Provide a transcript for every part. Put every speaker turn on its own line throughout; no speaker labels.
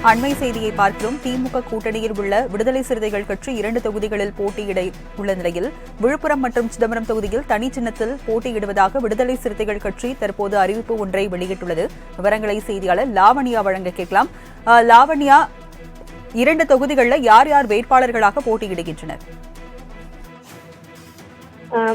அண்மை செய்தியை பார்க்கிறோம். திமுக கூட்டணியில் உள்ள விடுதலை சிறுத்தைகள் கட்சி 2 தொகுதிகளில் போட்டியிட உள்ள நிலையில் விழுப்புரம் மற்றும் சிதம்பரம் தொகுதியில் தனி சின்னத்தில் போட்டியிடுவதாக விடுதலை சிறுத்தைகள் கட்சி தற்போது அறிவிப்பு ஒன்றை வெளியிட்டுள்ளது. விவரங்களை செய்தியாளர் லாவண்யா வழங்க கேட்கலாம். லாவண்யா, 2 தொகுதிகளில் யார் யார் வேட்பாளர்களாக போட்டியிடுகின்றனர்?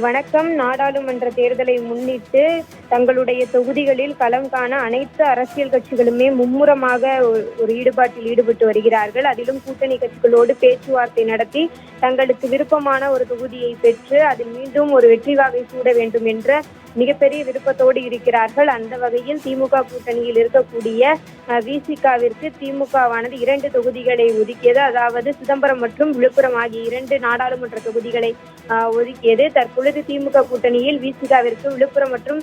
வணக்கம். நாடாளுமன்ற தேர்தலை முன்னிட்டு தங்களுடைய தொகுதிகளில் களம் காண அனைத்து அரசியல் கட்சிகளுமே மும்முரமாக ஒரு ஈடுபாட்டில் ஈடுபட்டு வருகிறார்கள். அதிலும் கூட்டணி கட்சிகளோடு பேச்சுவார்த்தை நடத்தி தங்களுக்கு விருப்பமான ஒரு தொகுதியை பெற்று அதில் மீண்டும் ஒரு வெற்றி வாகை சூட வேண்டும் என்ற மிகப்பெரிய விருப்பத்தோடு இருக்கிறார்கள். அந்த வகையில் திமுக கூட்டணியில் இருக்கக்கூடிய விசிகாவிற்கு திமுகவானது 2 தொகுதிகளை ஒதுக்கியது. அதாவது சிதம்பரம் மற்றும் விழுப்புரம் ஆகிய 2 நாடாளுமன்ற தொகுதிகளை ஒதுக்கியது. தற்பொழுது திமுக கூட்டணியில் விசிகாவிற்கு விழுப்புரம் மற்றும்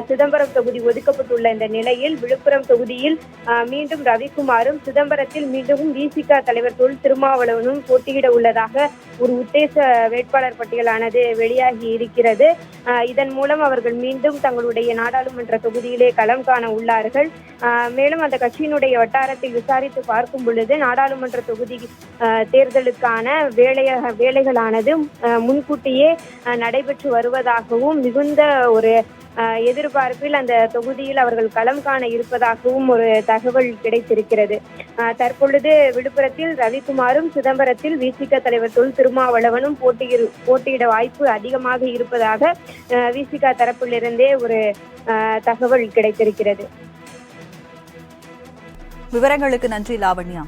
சிதம்பரம் தொகுதி ஒதுக்கப்பட்டுள்ள இந்த நிலையில் விழுப்புரம் தொகுதியில் மீண்டும் ரவிக்குமாரும், சிதம்பரத்தில் மீண்டும் விசிக தலைவர் தொல் திருமாவளவனும் போட்டியிட உள்ளதாக ஒரு உத்தேச வேட்பாளர் பட்டியலானது வெளியாகி இருக்கிறது. இதன் மூலம் அவர்கள் மீண்டும் தங்களுடைய நாடாளுமன்ற தொகுதியிலே களம் காண உள்ளார்கள். மேலும் அந்த கட்சியினுடைய வட்டாரத்தை விசாரித்து பார்க்கும் பொழுது நாடாளுமன்ற தொகுதி தேர்தலுக்கான வேலைகளானது முன்கூட்டியே நடைபெற்று வருவதாகவும் மிகுந்த ஒரு எதிர்பார்ப்பில் அந்த தொகுதியில் அவர்கள் களம் காண இருப்பதாகவும் ஒரு தகவல் கிடைத்திருக்கிறது. தற்பொழுது விழுப்புரத்தில் ரவிக்குமாரும், சிதம்பரத்தில் விசிக தலைவர் தொல் திருமாவளவனும் போட்டியிட வாய்ப்பு அதிகமாக இருப்பதாக விசிக தரப்பிலிருந்தே ஒரு தகவல் கிடைத்திருக்கிறது.
விவரங்களுக்கு நன்றி லாவண்யா.